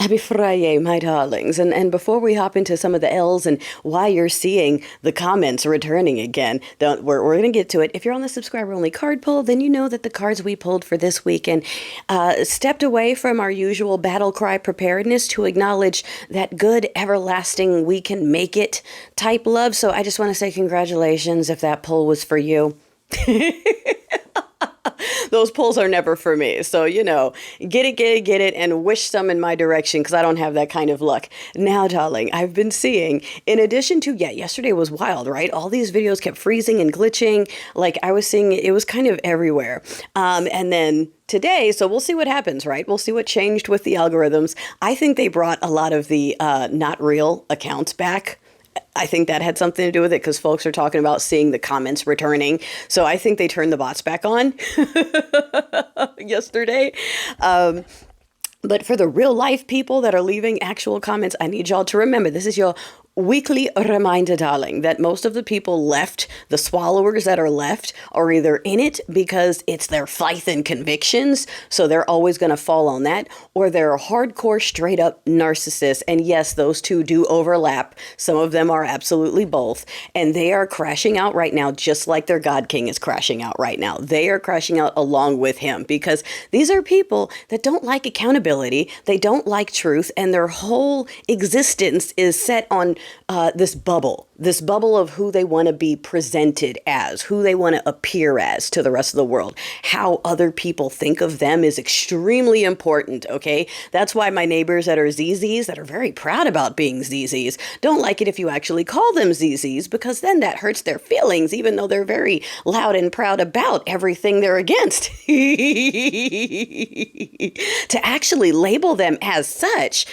Happy Friday, my darlings. And before we hop into some of the L's and why you're seeing the comments returning again, we're going to get to it. If you're on the subscriber only card pull, then you know that the cards we pulled for this weekend stepped away from our usual battle cry preparedness to acknowledge that good, everlasting, we can make it type love. So I just want to say congratulations if that pull was for you. Those pulls are never for me. So, get it, and wish some in my direction because I don't have that kind of luck. Now, darling, I've been seeing, in addition to, yesterday was wild, right? All these videos kept freezing and glitching. Like I was seeing, it was kind of everywhere. And then today, so we'll see what happens, right? We'll see what changed with the algorithms. I think they brought a lot of the not real accounts back. I think that had something to do with it because folks are talking about seeing the comments returning. So I think they turned the bots back on yesterday. But for the real life people that are leaving actual comments, I need y'all to remember, this is your weekly reminder, darling, that most of the people left, the swallowers that are left, are either in it because it's their faith and convictions, so they're always going to fall on that, or they're hardcore, straight up narcissists. And yes, those two do overlap. Some of them are absolutely both. And they are crashing out right now, just like their God King is crashing out right now. They are crashing out along with him because these are people that don't like accountability. They don't like truth. And their whole existence is set on this bubble of who they want to be presented as, who they want to appear as to the rest of the world. How other people think of them is extremely important, okay? That's why my neighbors that are ZZs, that are very proud about being ZZs, don't like it if you actually call them ZZs, because then that hurts their feelings, even though they're very loud and proud about everything they're against. To actually label them as such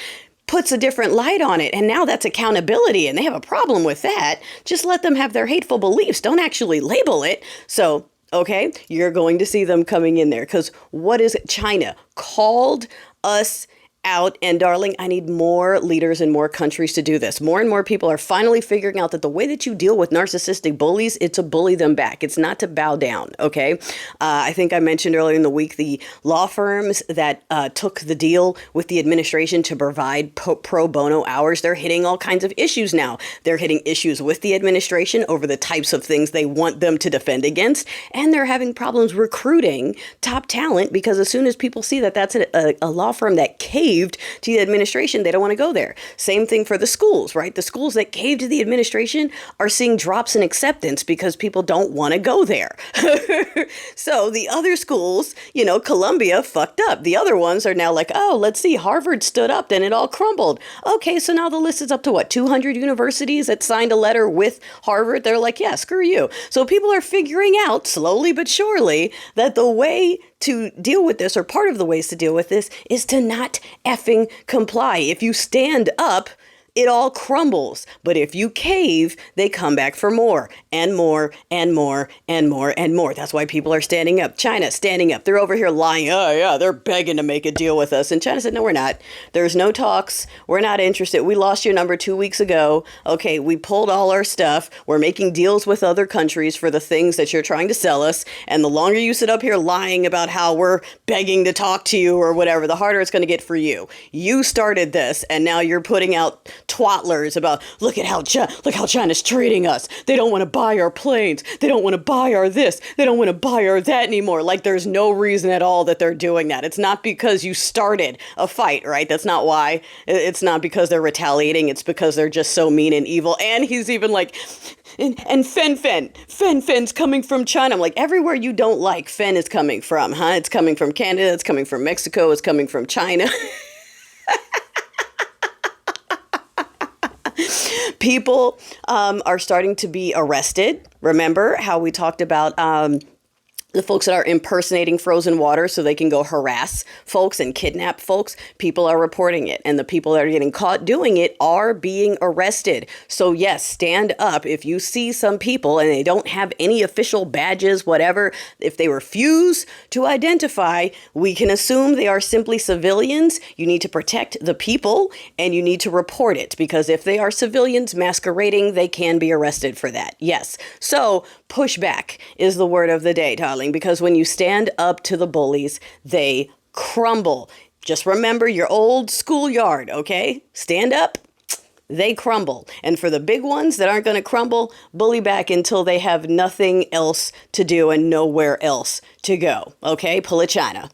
puts a different light on it. And now that's accountability, and they have a problem with that. Just let them have their hateful beliefs. Don't actually label it. So, okay, you're going to see them coming in there because what is it? China called us out. And darling, I need more leaders in more countries to do this. More and more people are finally figuring out that the way that you deal with narcissistic bullies, it's to bully them back. It's not to bow down. Okay. I think I mentioned earlier in the week, the law firms that took the deal with the administration to provide pro bono hours, they're hitting all kinds of issues now. They're hitting issues with the administration over the types of things they want them to defend against. And they're having problems recruiting top talent because as soon as people see that that's a law firm that caved to the administration, they don't want to go there. Same thing for the schools, right? The schools that caved to the administration are seeing drops in acceptance because people don't want to go there. So the other schools, Columbia fucked up. The other ones are now like, oh, let's see, Harvard stood up, then it all crumbled. Okay, so now the list is up to what, 200 universities that signed a letter with Harvard? They're like, yeah, screw you. So people are figuring out slowly but surely that the way to deal with this, or part of the ways to deal with this, is to not effing comply. If you stand up, it all crumbles. But if you cave, they come back for more and more and more and more and more. That's why people are standing up. China standing up. They're over here lying. Oh, yeah, they're begging to make a deal with us. And China said, no, we're not. There's no talks. We're not interested. We lost your number 2 weeks ago. Okay, we pulled all our stuff. We're making deals with other countries for the things that you're trying to sell us. And the longer you sit up here lying about how we're begging to talk to you or whatever, the harder it's going to get for you. You started this, and now you're putting out twatlers about, look how China's treating us. They don't want to buy our planes. They don't want to buy our this. They don't want to buy our that anymore. Like there's no reason at all that they're doing that. It's not because you started a fight, right? That's not why. It's not because they're retaliating. It's because they're just so mean and evil. And he's even like, and Fen's coming from China. I'm like, everywhere you don't like, Fen is coming from, huh? It's coming from Canada. It's coming from Mexico. It's coming from China. People are starting to be arrested. Remember how we talked about the folks that are impersonating frozen water so they can go harass folks and kidnap folks? People are reporting it, and the people that are getting caught doing it are being arrested. So yes, stand up. If you see some people and they don't have any official badges, whatever, if they refuse to identify, we can assume they are simply civilians. You need to protect the people and you need to report it, because if they are civilians masquerading, they can be arrested for that. Yes. So pushback is the word of the day, darling, because when you stand up to the bullies, they crumble. Just remember your old schoolyard, okay? Stand up, they crumble. And for the big ones that aren't going to crumble, bully back until they have nothing else to do and nowhere else to go. Okay? Pull a China.